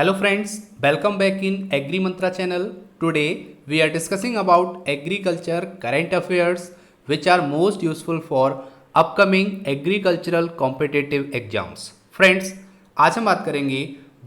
Hello friends, welcome back in Agri Mantra channel. Today we are discussing about agriculture current affairs which are most useful for upcoming agricultural competitive exams. Friends, आज हम बात करेंगे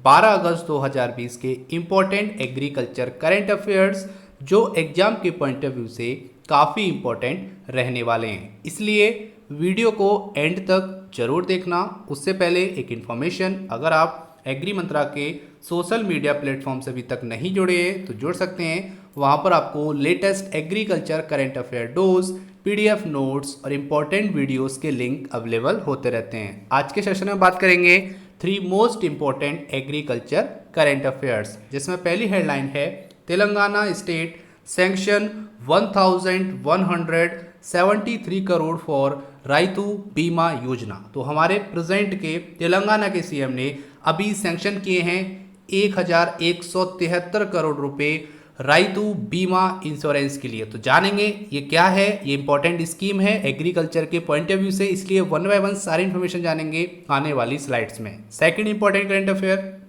12 अगस्त 2020 के important agriculture current affairs जो exam के point of view से काफ़ी important रहने वाले हैं, इसलिए वीडियो को एंड तक जरूर देखना। उससे पहले एक इन्फॉर्मेशन, अगर आप एग्री मंत्रा के सोशल मीडिया प्लेटफॉर्म से अभी तक नहीं जुड़े हैं तो जुड़ सकते हैं। वहाँ पर आपको latest agriculture current affair dose, PDF notes और इम्पॉर्टेंट वीडियोस के लिंक अवेलेबल होते रहते हैं। आज के सेशन में बात करेंगे 3 most important agriculture current affairs, जिसमें पहली हेडलाइन है Telangana state sanction 1173 crore for Rythu Bima Yojana. तो हमारे प्रेजेंट के तेलंगाना के सीएम ने अभी सैंक्शन किए हैं 1173 करोड़ रुपए राइतु बीमा इंश्योरेंस के लिए। तो जानेंगे ये क्या है। ये इंपॉर्टेंट स्कीम है एग्रीकल्चर के पॉइंट ऑफ व्यू से, इसलिए वन बाय वन सारी इन्फॉर्मेशन जानेंगे आने वाली स्लाइड्स में। Second important current affair,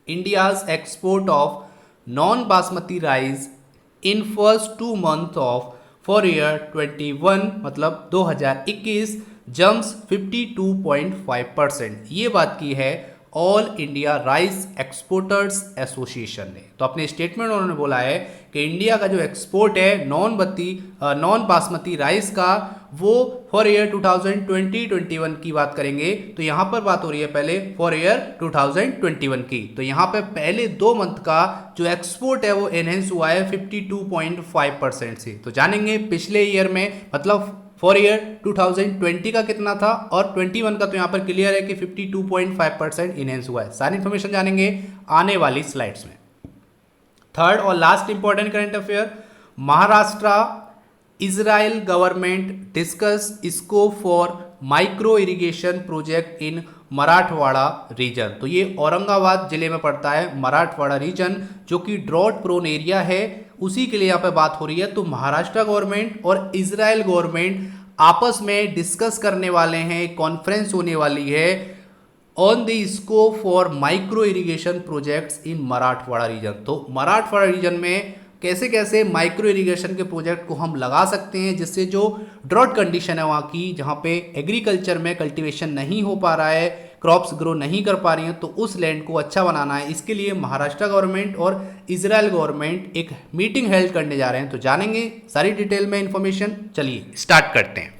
India's export of non basmati rice in first 2 months of for year 21 मतलब 2021 जम्प्स 52.5%। ये बात की है all India rice exporters association ने। तो अपने स्टेटमेंट उन्होंने बोला है कि इंडिया का जो एक्सपोर्ट है नॉन बासमती राइस का, वो फॉर ईयर 2020-21 की बात करेंगे तो यहाँ पर बात हो रही है पहले फॉर ईयर 2021 की। तो यहाँ पे पहले 2 मंथ का जो एक्सपोर्ट है वो एनहेंस हुआ है 52.5% से। तो जानेंगे पिछले ईयर में मतलब फॉर ईयर 2020 का कितना था और 21 का, तो यहाँ पर क्लियर है कि 52.5% इनहेंस हुआ है। सारी इन्फॉर्मेशन जानेंगे आने वाली स्लाइड्स में। थर्ड और last important current affair, Maharashtra Israel government discuss scope for micro irrigation project in Marathwada region. तो ये औरंगाबाद जिले में पड़ता है मराठवाड़ा रीजन, जो कि ड्रॉट प्रोन एरिया है, उसी के लिए यहाँ पे बात हो रही है। तो महाराष्ट्र गवर्नमेंट और इजराइल गवर्नमेंट आपस में डिस्कस करने वाले हैं, कॉन्फ्रेंस होने वाली है on the scope for micro irrigation projects in Marathwada region. तो मराठवाड़ा रीजन में कैसे कैसे माइक्रो इरिगेशन के प्रोजेक्ट को हम लगा सकते हैं, जिससे जो ड्रॉट कंडीशन है वहाँ की, जहाँ पे एग्रीकल्चर में कल्टीवेशन नहीं हो पा रहा है, क्रॉप्स ग्रो नहीं कर पा रही हैं, तो उस लैंड को अच्छा बनाना है। इसके लिए महाराष्ट्र गवर्नमेंट और इजराइल गवर्नमेंट एक मीटिंग हेल्ड करने जा रहे हैं। तो जानेंगे सारी डिटेल में इंफॉर्मेशन। चलिए स्टार्ट करते हैं।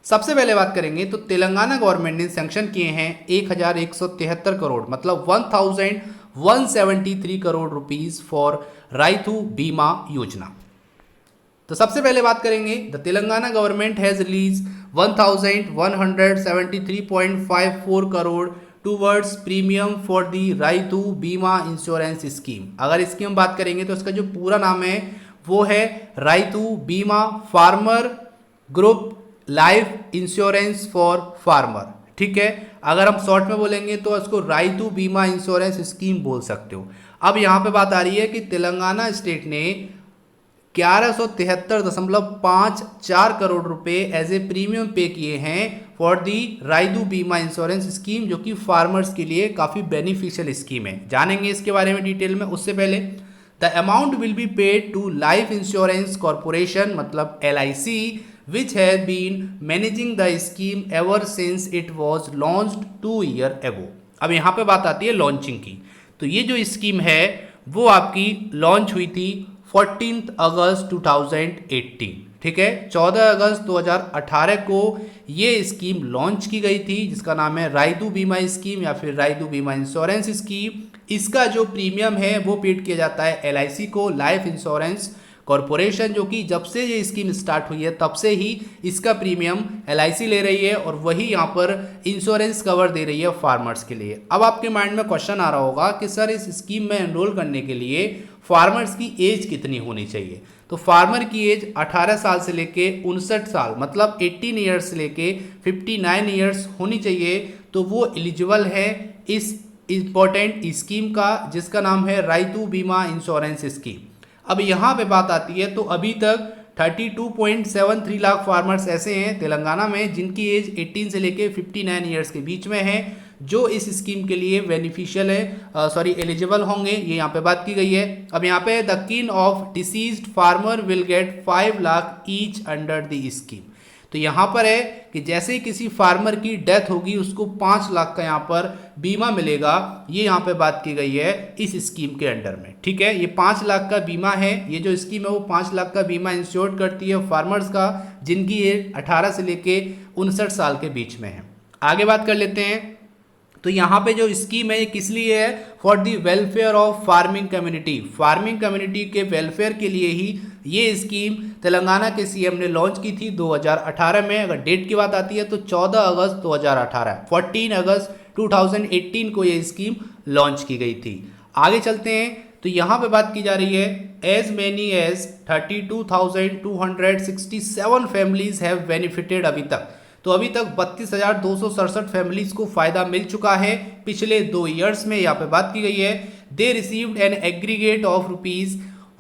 सबसे पहले बात करेंगे तो तेलंगाना गवर्नमेंट ने सैंक्शन किए हैं 1173 करोड़ मतलब 1173 करोड़ रुपीस फॉर राइतु बीमा योजना। तो सबसे पहले बात करेंगे the Telangana government has release 1173.54 crore towards premium for the Rythu Bima insurance scheme. अगर इसकी हम बात करेंगे तो इसका जो पूरा नाम है वो है राइतु बीमा farmer group life insurance for farmer. ठीक है, अगर हम शॉर्ट में बोलेंगे तो इसको राइतु बीमा इंश्योरेंस स्कीम बोल सकते हो। अब यहाँ पे बात आ रही है कि तेलंगाना स्टेट ने 1173.54 करोड़ रुपए एज ए प्रीमियम पे किए हैं for the Rythu Bima insurance scheme, जो कि फार्मर्स के लिए काफ़ी बेनिफिशियल स्कीम है। जानेंगे इसके बारे में डिटेल में। उससे पहले the amount will be paid to life insurance corporation मतलब LIC which has been managing the scheme ever since it was launched 2 years ago। अब यहाँ पे बात आती है लॉन्चिंग की। तो ये जो स्कीम है वो आपकी लॉन्च हुई थी 14 अगस्त 2018। ठीक है, 14 अगस्त 2018 को ये स्कीम लॉन्च की गई थी, जिसका नाम है राइतु बीमा स्कीम या फिर राइतु बीमा इंश्योरेंस स्कीम। इसका जो प्रीमियम है वो पेड किया जाता है LIC को, लाइफ इंश्योरेंस कॉरपोरेशन, जो कि जब से ये स्कीम स्टार्ट हुई है तब से ही इसका प्रीमियम LIC ले रही है और वही यहाँ पर इंश्योरेंस कवर दे रही है फार्मर्स के लिए। अब आपके माइंड में क्वेश्चन आ रहा होगा कि सर इस स्कीम में एनरोल करने के लिए फार्मर्स की एज कितनी होनी चाहिए। तो फार्मर की एज 18 साल से लेके 59 साल मतलब 18 ईयर्स से लेके 59 ईयर्स होनी चाहिए। तो वो एलिजिबल है इस इंपॉर्टेंट स्कीम का, जिसका नाम है राइतु बीमा इंश्योरेंस स्कीम। अब यहाँ पे बात आती है तो अभी तक 32.73 लाख फार्मर्स ऐसे हैं तेलंगाना में जिनकी एज 18 से लेके 59 ईयर्स के बीच में है, जो इस स्कीम के लिए बेनिफिशियल है, सॉरी एलिजिबल होंगे, ये यहाँ पे बात की गई है। अब यहाँ पे द किन of deceased farmer will get 5 lakh each under the scheme. तो यहाँ पर है कि जैसे ही किसी फार्मर की डेथ होगी उसको 5 लाख का यहाँ पर बीमा मिलेगा, ये यहाँ पे बात की गई है इस स्कीम के अंडर में। ठीक है, ये 5 लाख का बीमा है, ये जो स्कीम है वो 5 लाख का बीमा इंश्योर करती है फार्मर्स का जिनकी एज 18 से लेके 59 साल के बीच में है। आगे बात कर लेते हैं। तो यहाँ पे जो स्कीम है ये किस लिए है? For the welfare of farming community. Farming community के वेलफेयर के लिए ही ये स्कीम तेलंगाना के सीएम ने लॉन्च की थी 2018 में। अगर डेट की बात आती है तो 14 अगस्त 2018, 14 अगस्त 2018 को ये स्कीम लॉन्च की गई थी। आगे चलते हैं तो यहाँ पे बात की जा रही है as many as 32,267 families have benefited अभी तक। तो अभी तक 32,267 फैमिलीज को फायदा मिल चुका है पिछले 2 ईयर्स में, यहाँ पे बात की गई है। They received an aggregate of rupees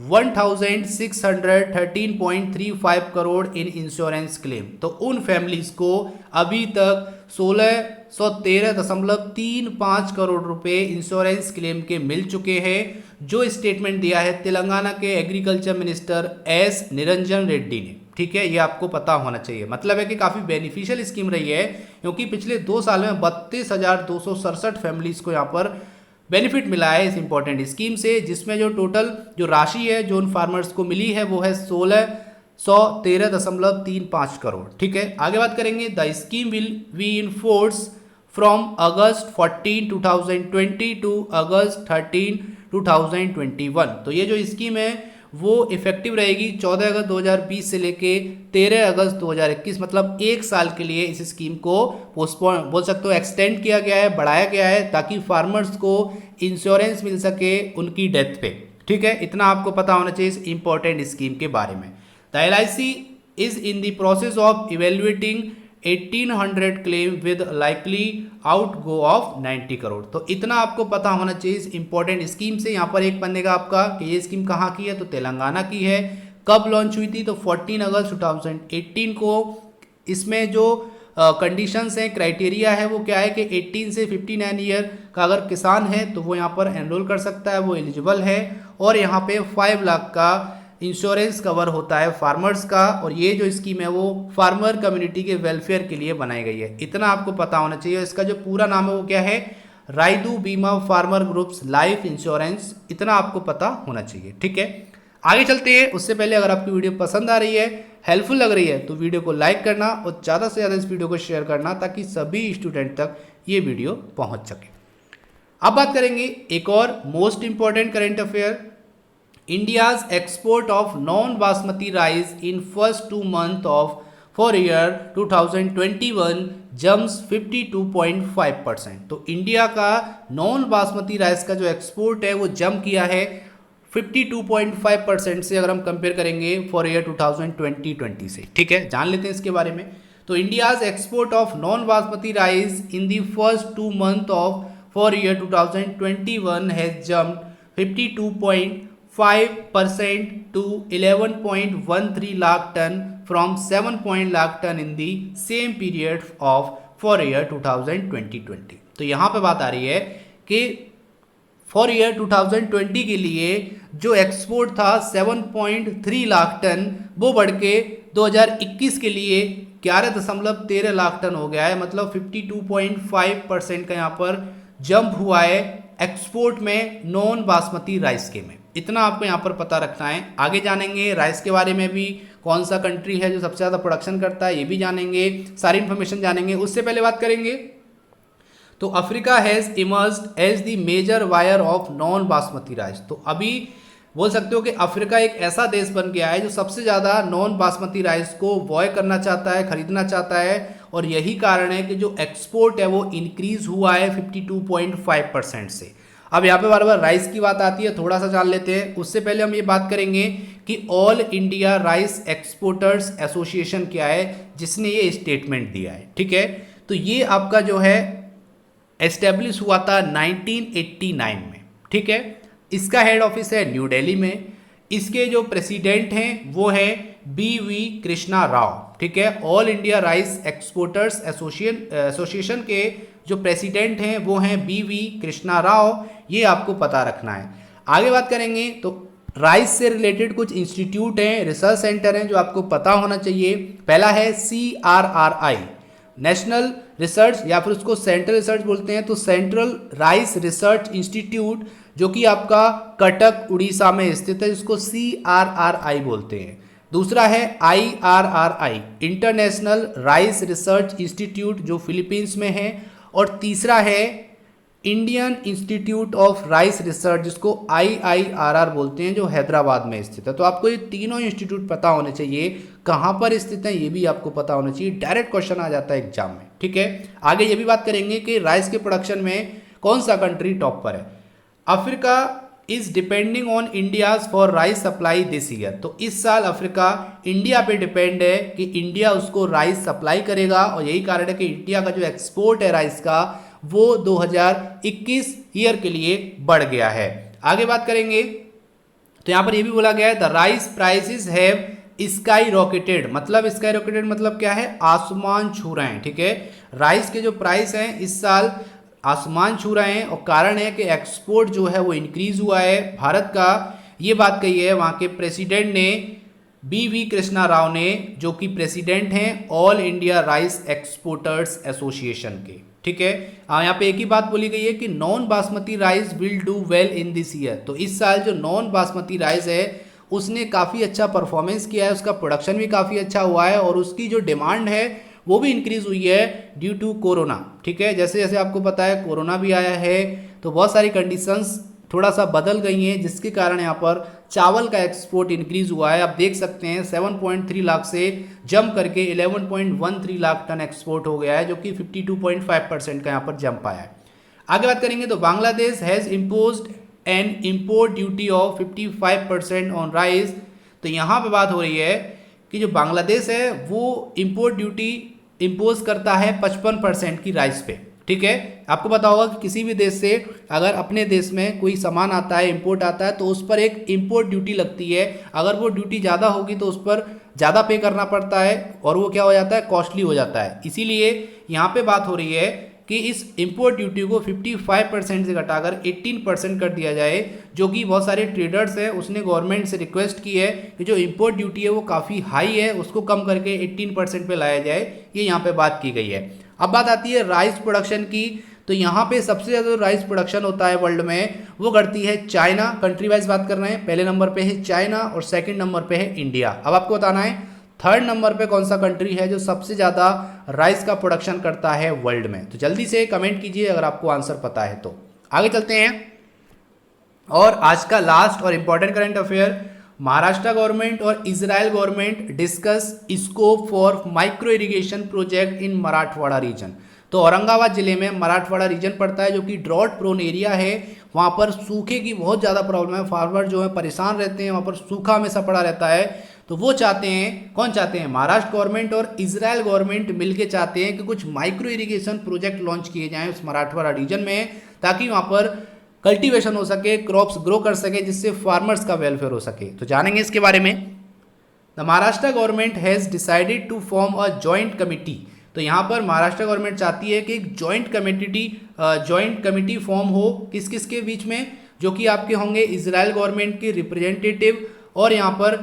1,613.35 crore in insurance claim. तो उन फैमिलीज को अभी तक 1613.35 करोड़ रुपए इंश्योरेंस क्लेम के मिल चुके हैं, जो स्टेटमेंट दिया है तेलंगाना के agriculture minister S Niranjan Reddy ने। ठीक है, ये आपको पता होना चाहिए। मतलब है कि काफ़ी बेनिफिशियल स्कीम रही है, क्योंकि पिछले 2 साल में 32,267 फैमिलीज को यहाँ पर बेनिफिट मिला है इस इंपॉर्टेंट स्कीम से, जिसमें जो टोटल जो राशि है जो उन फार्मर्स को मिली है वो है 1613.35 करोड़। ठीक है, आगे बात करेंगे। The scheme will be in force from August 14, 2020 to August 13, 2021। तो ये जो स्कीम है वो इफेक्टिव रहेगी 14 अगस्त 2020 से लेके 13 अगस्त 2021, मतलब 1 साल के लिए इस स्कीम को पोस्टपोन बोल सकते हो, एक्सटेंड किया गया है, बढ़ाया गया है, ताकि फार्मर्स को इंश्योरेंस मिल सके उनकी डेथ पे। ठीक है, इतना आपको पता होना चाहिए इस इंपॉर्टेंट स्कीम के बारे में। The LIC is in the process of evaluating 1800 claim with likely out go of 90 crore. तो इतना आपको पता होना चाहिए इस इंपॉर्टेंट स्कीम से। यहाँ पर एक बनेगा आपका कि ये स्कीम कहाँ की है, तो तेलंगाना की है। कब लॉन्च हुई थी, तो 14 अगस्त 2018 को। इसमें जो कंडीशंस हैं, क्राइटेरिया है, वो क्या है कि 18 से 59 ईयर का अगर किसान है तो वो यहाँ पर एनरोल कर सकता है, वो एलिजिबल है। और यहाँ पे 5 लाख का इंश्योरेंस कवर होता है फार्मर्स का। और ये जो स्कीम है वो फार्मर कम्युनिटी के वेलफेयर के लिए बनाई गई है, इतना आपको पता होना चाहिए। इसका जो पूरा नाम है वो क्या है, रायदू बीमा फार्मर ग्रुप्स लाइफ इंश्योरेंस, इतना आपको पता होना चाहिए। ठीक है, आगे चलते हैं। उससे पहले अगर आपकी वीडियो पसंद आ रही है, हेल्पफुल लग रही है, तो वीडियो को लाइक करना और ज़्यादा से ज़्यादा इस वीडियो को शेयर करना, ताकि सभी स्टूडेंट तक ये वीडियो पहुँच सके। अब बात करेंगे एक और most important current affair. India's export of non-basmati rice in first 2 months of for year 2021 jumps 52.5%। तो इंडिया का नॉन बासमती राइस का जो एक्सपोर्ट है वो जंप किया है 52.5% से, अगर हम कंपेयर करेंगे फॉर ईयर 2020 से। ठीक है, जान लेते हैं इसके बारे में। तो India's export of non basmati rice in the first 2 month of for year 2021 has jumped 52.5% to 11.13 lakh ton from 7 lakh ton in the same period of for year 2020। तो यहाँ पे बात आ रही है कि फॉर ईयर 2020 के लिए जो एक्सपोर्ट था 7.3 लाख टन, वो बढ़ के 2021 के लिए 11.13 लाख टन हो गया है। मतलब 52.5% का यहाँ पर जंप हुआ है एक्सपोर्ट में नॉन बासमती राइस के में। इतना आपको यहाँ पर पता रखना है। आगे जानेंगे राइस के बारे में भी, कौन सा कंट्री है जो सबसे ज़्यादा प्रोडक्शन करता है, ये भी जानेंगे, सारी इन्फॉर्मेशन जानेंगे। उससे पहले बात करेंगे तो Africa has emerged as the major buyer of non basmati rice. तो अभी बोल सकते हो कि अफ्रीका एक ऐसा देश बन गया है जो सबसे ज़्यादा नॉन बासमती राइस को बॉय करना चाहता है, खरीदना चाहता है। और यही कारण है कि जो एक्सपोर्ट है वो इंक्रीज हुआ है 52.5% से। अब यहाँ पे बार बार राइस की बात आती है, थोड़ा सा जान लेते हैं। उससे पहले हम ये बात करेंगे कि all India rice exporters association क्या है जिसने ये स्टेटमेंट दिया है। ठीक है, तो ये आपका जो है एस्टेब्लिश हुआ था 1989 में। ठीक है, इसका हेड ऑफिस है न्यू दिल्ली में। इसके जो प्रेसिडेंट हैं वो है BV कृष्णा राव। ठीक है, all India rice exporters association के जो प्रेसिडेंट हैं वो हैं BV कृष्णा राव, ये आपको पता रखना है। आगे बात करेंगे तो राइस से रिलेटेड कुछ इंस्टीट्यूट हैं, रिसर्च सेंटर हैं जो आपको पता होना चाहिए। पहला है CRRI, नेशनल रिसर्च या फिर उसको सेंट्रल रिसर्च बोलते हैं, तो सेंट्रल राइस रिसर्च इंस्टीट्यूट जो कि आपका कटक उड़ीसा में स्थित है, जिसको CRRI बोलते हैं। दूसरा है IRRI, international rice research institute, जो फिलीपींस में है। और तीसरा है Indian institute of rice research, जिसको IIRR बोलते हैं, जो हैदराबाद में स्थित है। तो आपको ये तीनों इंस्टीट्यूट पता होने चाहिए, कहाँ पर स्थित है ये भी आपको पता होना चाहिए, डायरेक्ट क्वेश्चन आ जाता है एग्जाम में, ठीक है। आगे ये भी बात करेंगे कि राइस के प्रोडक्शन में कौन सा कंट्री टॉप पर है। Africa is depending on India's for rice supply this year, तो इस साल अफ्रीका इंडिया पे डिपेंड है कि इंडिया उसको राइस सप्लाई करेगा, और यही कारण है कि इंडिया का जो एक्सपोर्ट है राइस का वो 2021 ईयर के लिए बढ़ गया है। आगे बात करेंगे तो यहाँ पर ये भी बोला गया है the rice prices have sky rocketed, मतलब स्काई रॉकेटेड मतलब क्या है, आसमान छू रहे हैं, ठीक है। राइस के जो प्राइस हैं इस साल आसमान छू रहे हैं, और कारण है कि एक्सपोर्ट जो है वो इंक्रीज हुआ है भारत का। ये बात कही है वहाँ के प्रेसिडेंट ने, BV कृष्णा राव ने, जो कि प्रेसिडेंट हैं all India rice exporters association के, ठीक है। यहाँ पे एक ही बात बोली गई है कि non basmati rice will do well in this year, तो इस साल जो नॉन बासमती राइस है उसने काफ़ी अच्छा परफॉर्मेंस किया है, उसका प्रोडक्शन भी काफ़ी अच्छा हुआ है, और उसकी जो डिमांड है वो भी इंक्रीज हुई है ड्यू टू कोरोना, ठीक है। जैसे जैसे आपको पता है कोरोना भी आया है, तो बहुत सारी कंडीशंस थोड़ा सा बदल गई हैं, जिसके कारण यहाँ पर चावल का एक्सपोर्ट इंक्रीज हुआ है। आप देख सकते हैं 7.3 लाख से जंप करके 11.13 लाख टन एक्सपोर्ट हो गया है, जो कि 52.5% का यहाँ पर जंप आया है। आगे बात करेंगे तो Bangladesh has imposed N import duty of 55% on rice, तो यहाँ पे बात हो रही है कि जो बांग्लादेश है वो इम्पोर्ट ड्यूटी इम्पोज करता है 55% की राइस पे, ठीक है। आपको पता होगा कि किसी भी देश से अगर अपने देश में कोई सामान आता है, इंपोर्ट आता है, तो उस पर एक इंपोर्ट ड्यूटी लगती है। अगर वो ड्यूटी ज़्यादा होगी तो उस पर ज़्यादा पे करना पड़ता है, और वो क्या हो जाता है, कॉस्टली हो जाता है। इसीलिए यहाँ पे बात हो रही है कि इस इंपोर्ट ड्यूटी को 55% से घटाकर 18% कर दिया जाए, जो कि बहुत सारे ट्रेडर्स हैं उसने गवर्नमेंट से रिक्वेस्ट की है कि जो इंपोर्ट ड्यूटी है वो काफ़ी हाई है, उसको कम करके 18% पे लाया जाए, ये यहाँ पे बात की गई है। अब बात आती है राइस प्रोडक्शन की, तो यहाँ पे सबसे ज़्यादा राइस प्रोडक्शन होता है वर्ल्ड में वो करती है चाइना। कंट्री वाइज बात कर रहे हैं, पहले नंबर पे है चाइना और सेकंड नंबर पे है इंडिया। अब आपको बताना है थर्ड नंबर पे कौन सा कंट्री है जो सबसे ज़्यादा राइस का प्रोडक्शन करता है वर्ल्ड में, तो जल्दी से कमेंट कीजिए अगर आपको आंसर पता है तो। आगे चलते हैं, और आज का लास्ट और important current affair, Maharashtra government और Israel government discuss scope for micro irrigation project in Marathwada region. तो औरंगाबाद जिले में मराठवाड़ा रीजन पड़ता है, जो कि ड्रॉट प्रोन एरिया है, वहाँ पर सूखे की बहुत ज़्यादा प्रॉब्लम है, फार्मर जो है परेशान रहते हैं, वहाँ पर सूखा हमेशा पड़ा रहता है। तो वो चाहते हैं, कौन चाहते हैं, महाराष्ट्र गवर्नमेंट और इजराइल गवर्नमेंट मिलके चाहते हैं कि कुछ माइक्रो इरिगेशन प्रोजेक्ट लॉन्च किए जाएँ उस मराठवाड़ा रीजन में, ताकि वहाँ पर कल्टीवेशन हो सके, क्रॉप्स ग्रो कर सके, जिससे फार्मर्स का वेलफेयर हो सके। तो जानेंगे इसके बारे में। The Maharashtra government has decided to form a joint committee, तो यहाँ पर महाराष्ट्र गवर्नमेंट चाहती है कि एक जॉइंट कमिटी फॉर्म हो, किस किस के बीच में, जो कि आपके होंगे इजराइल गवर्नमेंट के रिप्रेजेंटेटिव और यहाँ पर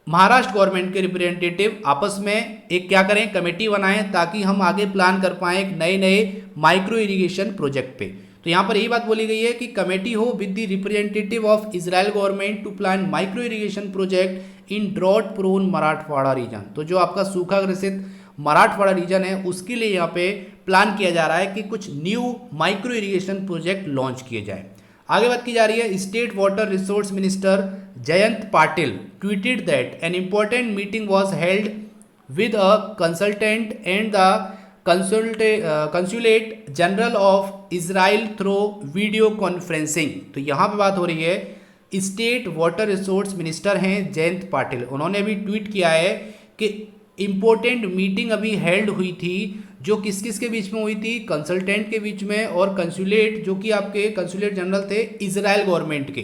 महाराष्ट्र गवर्नमेंट के रिप्रेजेंटेटिव आपस में एक क्या करें, कमेटी बनाएं, ताकि हम आगे प्लान कर पाएँ एक नए नए माइक्रो इरिगेशन प्रोजेक्ट पे। तो यहाँ पर यही बात बोली गई है कि कमेटी हो with the representative of Israel government to plan micro irrigation project in drought prone Marathwada region. तो जो आपका सूखा ग्रसित मराठवाड़ा रीजन है उसके लिए यहाँ पे प्लान किया जा रहा है कि कुछ new micro irrigation project launch किए जाए। आगे बात की जा रही है, state water resource minister Jayant Patil tweeted that an important meeting was held with a consultant and the consulate general of Israel through video conferencing. तो यहाँ पे बात हो रही है, स्टेट वाटर रिसोर्स मिनिस्टर हैं जयंत पाटिल, उन्होंने भी ट्वीट किया है कि इम्पोर्टेंट मीटिंग अभी हेल्ड हुई थी, जो किस किस के बीच में हुई थी, कंसल्टेंट के बीच में और कंसुलेट, जो कि आपके कंसुलेट जनरल थे इजराइल गवर्नमेंट के,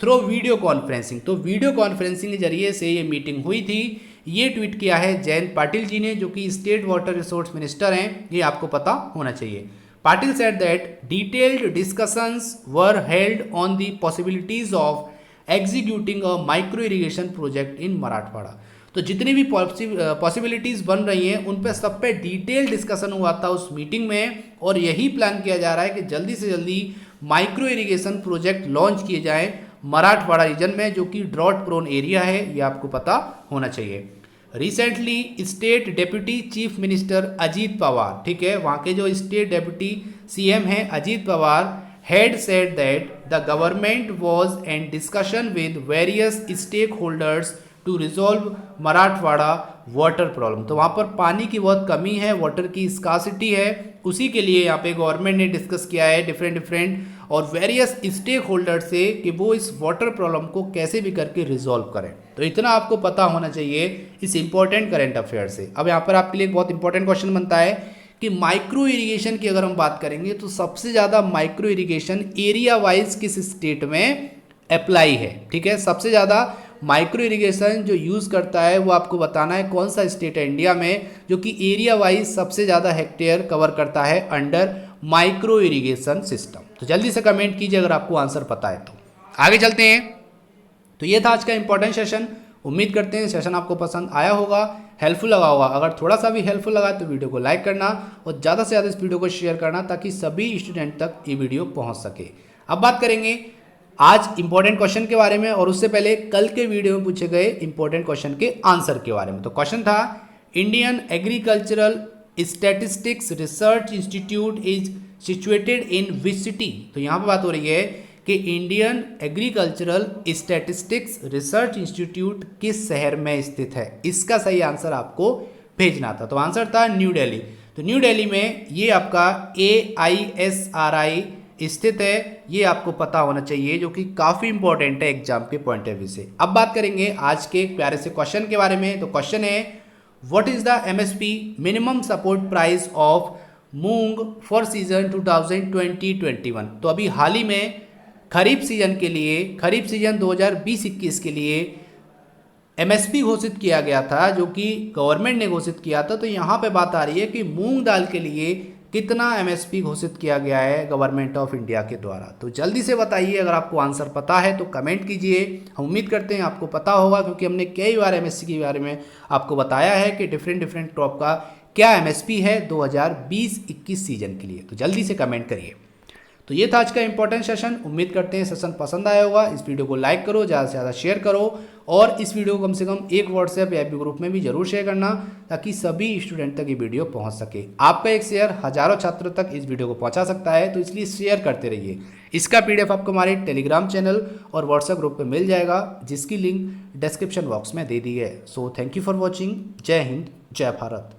थ्रू वीडियो कॉन्फ्रेंसिंग। तो वीडियो कॉन्फ्रेंसिंग के जरिए से ये मीटिंग हुई थी। ये ट्वीट किया है जयंत पाटिल जी ने, जो कि स्टेट वाटर रिसोर्स मिनिस्टर हैं, ये आपको पता होना चाहिए। Patil said that detailed discussions were held on the possibilities of executing a micro irrigation project in Marathwada. तो जितनी भी पॉसिबिलिटीज बन रही हैं उन पे सब पे डिटेल डिस्कशन हुआ था उस मीटिंग में, और यही प्लान किया जा रहा है कि जल्दी से जल्दी माइक्रो इरिगेशन प्रोजेक्ट लॉन्च किए जाएं मराठवाड़ा रीजन में, जो कि ड्रॉट प्रोन एरिया है, ये आपको पता होना चाहिए। Recently state deputy chief minister Ajit Pawar, ठीक है, वहाँ के जो स्टेट डेप्यूटी सीएम हैं Ajit Pawar, had said that the government was in discussion with various stakeholders to resolve Marathwada water problem. तो वहाँ पर पानी की बहुत कमी है, वाटर की स्कासिटी है, उसी के लिए यहाँ पे गवर्नमेंट ने डिस्कस किया है डिफरेंट और वेरियस स्टेक होल्डर से कि वो इस वाटर प्रॉब्लम को कैसे भी करके रिजॉल्व करें। तो इतना आपको पता होना चाहिए इस इंपॉर्टेंट करंट अफेयर से। अब यहाँ पर आपके लिए एक बहुत इंपॉर्टेंट क्वेश्चन बनता है कि माइक्रो इरिगेशन की अगर हम बात करेंगे तो सबसे ज़्यादा माइक्रो इरिगेशन एरिया वाइज किस स्टेट में अप्लाई है, ठीक है। सबसे ज़्यादा माइक्रो इरिगेशन जो यूज़ करता है वो आपको बताना है कौन सा स्टेट है इंडिया में जो कि एरिया वाइज सबसे ज़्यादा हेक्टेयर कवर करता है अंडर माइक्रो इरिगेशन सिस्टम। तो जल्दी से कमेंट कीजिए अगर आपको आंसर पता है। तो आगे चलते हैं। तो ये था आज का इंपॉर्टेंट सेशन। उम्मीद करते हैं सेशन आपको पसंद आया होगा, हेल्पफुल लगा होगा। अगर थोड़ा सा भी हेल्पफुल लगा तो वीडियो को लाइक करना और ज़्यादा से ज़्यादा इस वीडियो को शेयर करना ताकि सभी स्टूडेंट तक ये वीडियो पहुंच सके। अब बात करेंगे आज इंपॉर्टेंट क्वेश्चन के बारे में, और उससे पहले कल के वीडियो में पूछे गए इंपॉर्टेंट क्वेश्चन के आंसर के बारे में। तो क्वेश्चन था Indian agricultural statistics research institute is situated in which city. तो यहाँ पर बात हो रही है कि Indian agricultural statistics research institute किस शहर में स्थित है। इसका सही आंसर आपको भेजना था। तो आंसर था न्यू दिल्ली। तो न्यू दिल्ली में ये आपका AISRI स्थित है, ये आपको पता होना चाहिए, जो कि काफ़ी इंपॉर्टेंट है एग्जाम के पॉइंट ऑफ व्यू से। अब बात करेंगे आज के एक प्यारे से क्वेश्चन के बारे में। तो क्वेश्चन है what is the MSP minimum support price of moong for season 2020-21। तो अभी हाल ही में खरीफ सीजन के लिए, खरीफ सीजन 2020-21 के लिए MSP घोषित किया गया था, जो कि गवर्नमेंट ने घोषित किया था। तो यहाँ पे बात आ रही है कि मूंग दाल के लिए कितना MSP घोषित किया गया है गवर्नमेंट ऑफ इंडिया के द्वारा। तो जल्दी से बताइए अगर आपको आंसर पता है तो कमेंट कीजिए। हम उम्मीद करते हैं आपको पता होगा, क्योंकि हमने कई बार MSP के बारे में आपको बताया है कि डिफरेंट क्रॉप का क्या MSP है 2020-21 सीजन के लिए। तो जल्दी से कमेंट करिए। तो ये था आज का इंपॉर्टेंट सेशन। उम्मीद करते हैं सेशन पसंद आया होगा। इस वीडियो को लाइक करो, ज़्यादा से ज़्यादा शेयर करो, और इस वीडियो को कम से कम एक व्हाट्सएप या FB ग्रुप में भी जरूर शेयर करना ताकि सभी स्टूडेंट तक ये वीडियो पहुंच सके। आपका एक शेयर हजारों छात्रों तक इस वीडियो को पहुंचा सकता है, तो इसलिए शेयर करते रहिए। इसका PDF आपको हमारे टेलीग्राम चैनल और व्हाट्सएप ग्रुप पर मिल जाएगा, जिसकी लिंक डिस्क्रिप्शन बॉक्स में दे दी है। So thank you for watching. जय हिंद, जय भारत।